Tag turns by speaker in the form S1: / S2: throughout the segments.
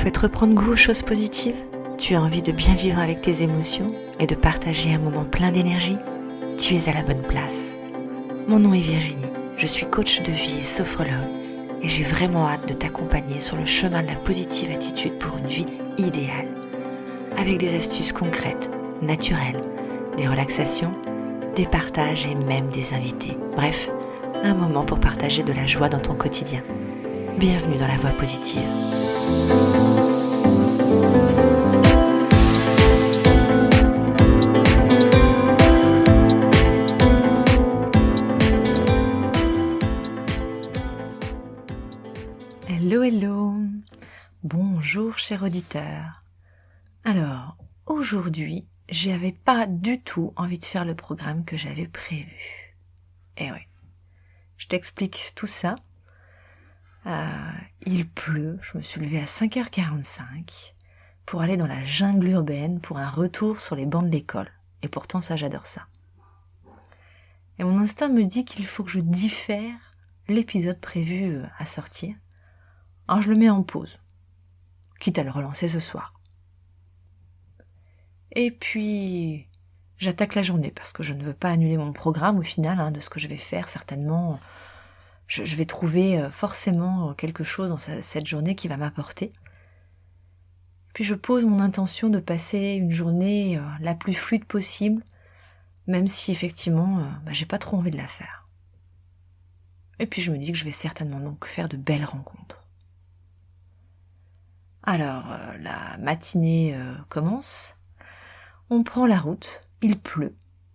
S1: souhaites reprendre goût aux choses positives? Tu as envie de bien vivre avec tes émotions et de partager un moment plein d'énergie? Tu es à la bonne place. Mon nom est Virginie, je suis coach de vie et sophrologue et j'ai vraiment hâte de t'accompagner sur le chemin de la positive attitude pour une vie idéale. Avec des astuces concrètes, naturelles, des relaxations, des partages et même des invités. Bref, un moment pour partager de la joie dans ton quotidien. Bienvenue dans la voie positive. Hello, bonjour cher auditeur. Alors, aujourd'hui, j'avais pas du tout envie de faire le programme que j'avais prévu. Eh ouais, je t'explique tout ça. Il pleut, je me suis levée à 5h45 pour aller dans la jungle urbaine pour un retour sur les bancs de l'école. Et pourtant ça, j'adore ça. Et mon instinct me dit qu'il faut que je diffère l'épisode prévu à sortir. Alors je le mets en pause, quitte à le relancer ce soir. Et puis, j'attaque la journée parce que je ne veux pas annuler mon programme au final de ce que je vais faire. Certainement, je vais trouver forcément quelque chose dans cette journée qui va m'apporter. Puis je pose mon intention de passer une journée la plus fluide possible, même si effectivement, j'ai pas trop envie de la faire. Et puis je me dis que je vais certainement donc faire de belles rencontres. Alors, la matinée commence, on prend la route, il pleut.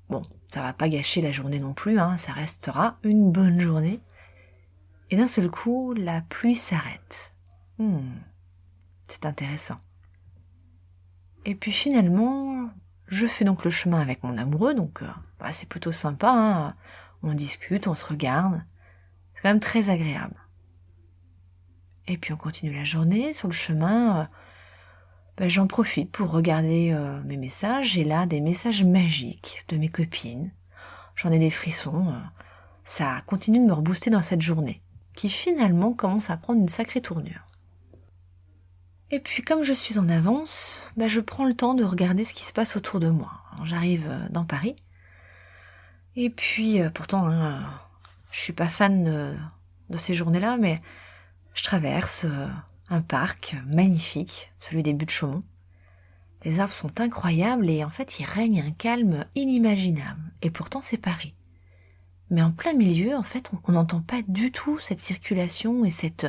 S1: Bon, ça va pas gâcher la journée non plus, ça restera une bonne journée. Et d'un seul coup, la pluie s'arrête. C'est intéressant. Et puis finalement, je fais donc le chemin avec mon amoureux, donc c'est plutôt sympa, on discute, on se regarde, c'est quand même très agréable. Et puis on continue la journée, sur le chemin, j'en profite pour regarder mes messages. J'ai là des messages magiques de mes copines. J'en ai des frissons. Ça continue de me rebooster dans cette journée, qui finalement commence à prendre une sacrée tournure. Et puis comme je suis en avance, je prends le temps de regarder ce qui se passe autour de moi. Alors, j'arrive dans Paris. Et puis pourtant, je suis pas fan de ces journées-là, mais je traverse un parc magnifique, celui des Buttes-Chaumont. Les arbres sont incroyables et en fait, il règne un calme inimaginable. Et pourtant, c'est Paris. Mais en plein milieu, en fait, on n'entend pas du tout cette circulation et cette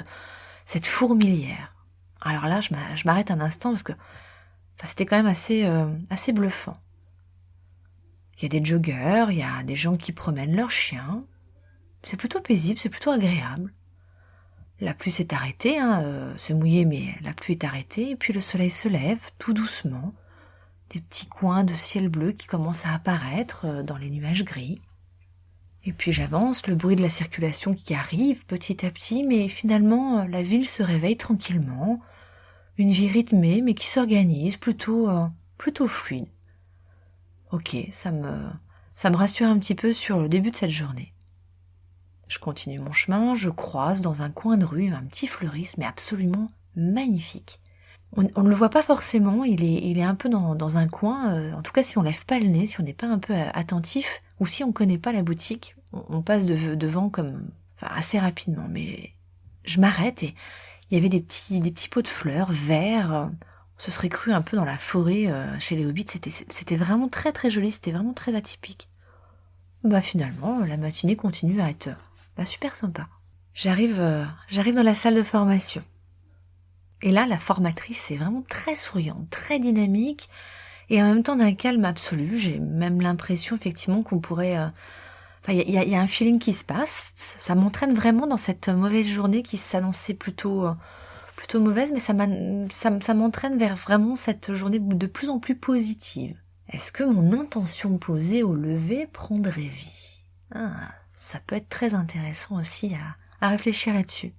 S1: fourmilière. Alors là, je m'arrête un instant parce que c'était quand même assez bluffant. Il y a des joggeurs, il y a des gens qui promènent leurs chiens. C'est plutôt paisible, c'est plutôt agréable. La pluie s'est arrêtée, c'est mouillé, mais la pluie est arrêtée. Et puis le soleil se lève, tout doucement. Des petits coins de ciel bleu qui commencent à apparaître dans les nuages gris. Et puis j'avance, le bruit de la circulation qui arrive petit à petit, mais finalement la ville se réveille tranquillement. Une vie rythmée, mais qui s'organise, plutôt fluide. Ok, ça me rassure un petit peu sur le début de cette journée. Je continue mon chemin, je croise dans un coin de rue un petit fleuriste, mais absolument magnifique. On ne le voit pas forcément, il est un peu dans un coin, en tout cas si on lève pas le nez, si on n'est pas un peu attentif, ou si on connaît pas la boutique, on passe devant assez rapidement. Mais je m'arrête et il y avait des petits pots de fleurs verts, on se serait cru un peu dans la forêt chez les hobbits, c'était vraiment très très joli, c'était vraiment très atypique. Finalement, la matinée continue à être super sympa. J'arrive dans la salle de formation. Et là, la formatrice est vraiment très souriante, très dynamique, et en même temps d'un calme absolu. J'ai même l'impression effectivement qu'on pourrait... Il y a un feeling qui se passe. Ça m'entraîne vraiment dans cette mauvaise journée qui s'annonçait plutôt mauvaise, mais ça m'entraîne vers vraiment cette journée de plus en plus positive. Est-ce que mon intention posée au lever prendrait vie ? Ça peut être très intéressant aussi à réfléchir là-dessus.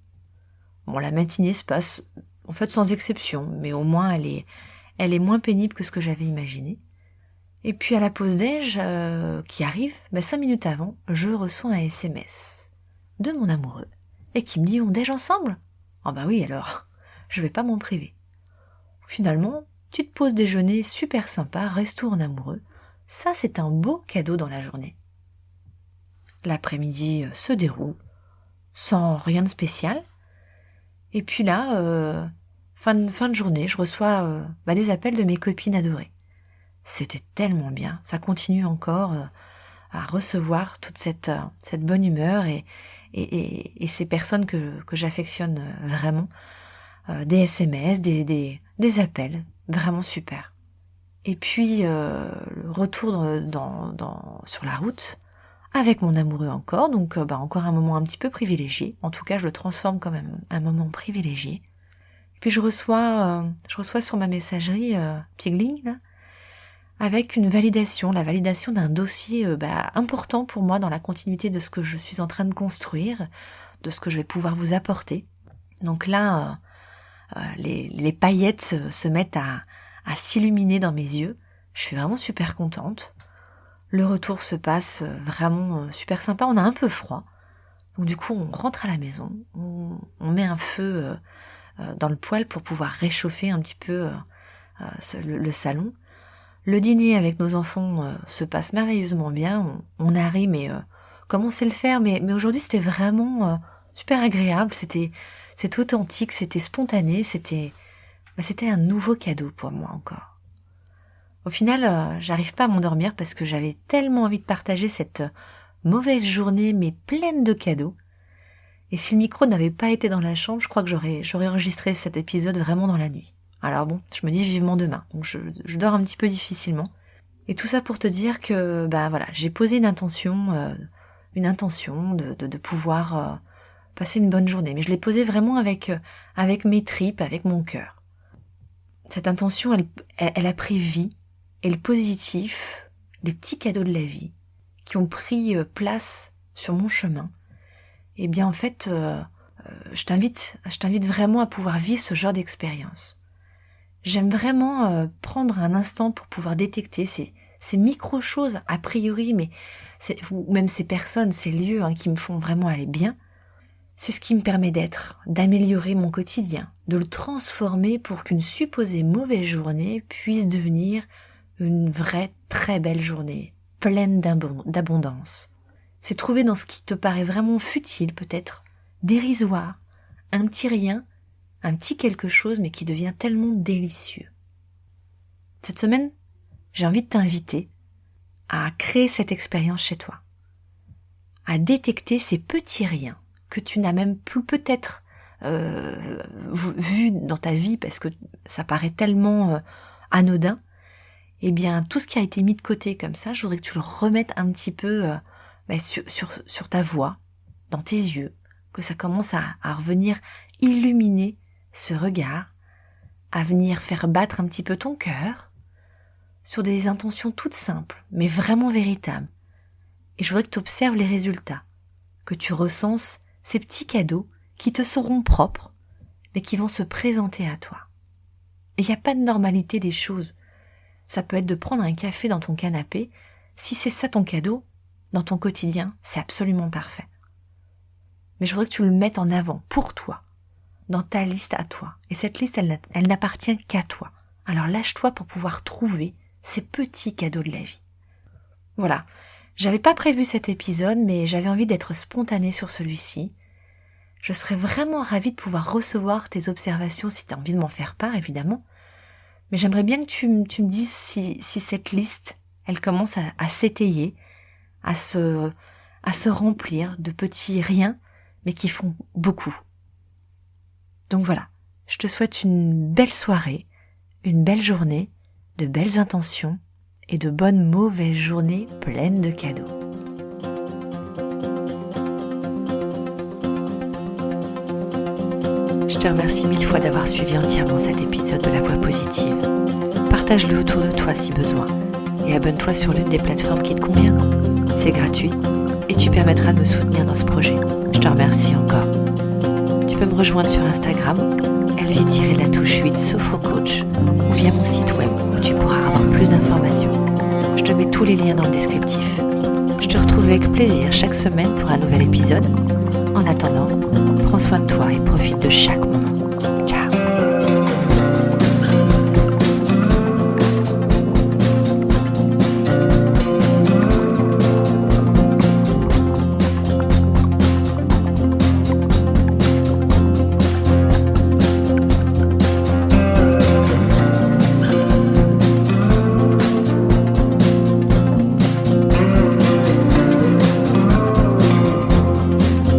S1: Bon, la matinée se passe en fait sans exception, mais au moins elle est moins pénible que ce que j'avais imaginé. Et puis à la pause déj qui arrive, 5 minutes avant, je reçois un SMS de mon amoureux et qui me dit « On déj ensemble ?» Oui alors, je vais pas m'en priver. Finalement, petite pause déjeuner super sympa, resto en amoureux. Ça, c'est un beau cadeau dans la journée. L'après-midi se déroule, sans rien de spécial. Et puis là, fin de journée, je reçois des appels de mes copines adorées. C'était tellement bien, ça continue encore à recevoir toute cette bonne humeur et ces personnes que j'affectionne vraiment. Des SMS, des appels, vraiment super. Et puis, le retour sur la route, avec mon amoureux encore, donc encore un moment un petit peu privilégié. En tout cas, je le transforme quand même un moment privilégié. Et puis je reçois sur ma messagerie Pigling, là, avec la validation d'un dossier important pour moi dans la continuité de ce que je suis en train de construire, de ce que je vais pouvoir vous apporter. Donc là, les paillettes se mettent à s'illuminer dans mes yeux. Je suis vraiment super contente. Le retour se passe vraiment super sympa. On a un peu froid. Donc du coup, on rentre à la maison. On met un feu dans le poêle pour pouvoir réchauffer un petit peu le salon. Le dîner avec nos enfants se passe merveilleusement bien. On a ri, mais comme on sait le faire. Mais aujourd'hui, c'était vraiment super agréable. C'était authentique, c'était spontané. C'était un nouveau cadeau pour moi encore. Au final, j'arrive pas à m'endormir parce que j'avais tellement envie de partager cette mauvaise journée, mais pleine de cadeaux. Et si le micro n'avait pas été dans la chambre, je crois que j'aurais enregistré cet épisode vraiment dans la nuit. Alors bon, je me dis vivement demain, donc je dors un petit peu difficilement. Et tout ça pour te dire que, j'ai posé une intention de pouvoir passer une bonne journée. Mais je l'ai posée vraiment avec mes tripes, avec mon cœur. Cette intention, elle a pris vie. Et le positif, les petits cadeaux de la vie qui ont pris place sur mon chemin, eh bien en fait, je t'invite vraiment à pouvoir vivre ce genre d'expérience. J'aime vraiment prendre un instant pour pouvoir détecter ces micro-choses a priori, mais ou même ces personnes, ces lieux qui me font vraiment aller bien. C'est ce qui me permet d'améliorer mon quotidien, de le transformer pour qu'une supposée mauvaise journée puisse devenir une vraie très belle journée, pleine d'abondance. C'est trouver dans ce qui te paraît vraiment futile peut-être, dérisoire, un petit rien, un petit quelque chose mais qui devient tellement délicieux. Cette semaine, j'ai envie de t'inviter à créer cette expérience chez toi, à détecter ces petits riens que tu n'as même plus peut-être vu dans ta vie parce que ça paraît tellement anodin. Eh bien, tout ce qui a été mis de côté comme ça, je voudrais que tu le remettes un petit peu sur ta voix, dans tes yeux, que ça commence à revenir illuminer ce regard, à venir faire battre un petit peu ton cœur, sur des intentions toutes simples, mais vraiment véritables. Et je voudrais que tu observes les résultats, que tu recenses ces petits cadeaux qui te seront propres, mais qui vont se présenter à toi. Et il n'y a pas de normalité des choses. Ça peut être de prendre un café dans ton canapé. Si c'est ça ton cadeau, dans ton quotidien, c'est absolument parfait. Mais je voudrais que tu le mettes en avant, pour toi, dans ta liste à toi. Et cette liste, elle n'appartient qu'à toi. Alors lâche-toi pour pouvoir trouver ces petits cadeaux de la vie. Voilà, j'avais pas prévu cet épisode, mais j'avais envie d'être spontanée sur celui-ci. Je serais vraiment ravie de pouvoir recevoir tes observations si tu as envie de m'en faire part, évidemment. Mais j'aimerais bien que tu me dises si cette liste, elle commence à s'étayer, à se remplir de petits riens, mais qui font beaucoup. Donc voilà, je te souhaite une belle soirée, une belle journée, de belles intentions et de bonnes mauvaises journées pleines de cadeaux. Je te remercie 1000 fois d'avoir suivi entièrement cet épisode de La Voix Positive. Partage-le autour de toi si besoin et abonne-toi sur l'une des plateformes qui te convient. C'est gratuit et tu permettras de me soutenir dans ce projet. Je te remercie encore. Tu peux me rejoindre sur Instagram, Elvie-8 Sophrocoach ou via mon site web où tu pourras avoir plus d'informations. Je te mets tous les liens dans le descriptif. Je te retrouve avec plaisir chaque semaine pour un nouvel épisode. En attendant, prends soin de toi et profite de chaque moment. Ciao.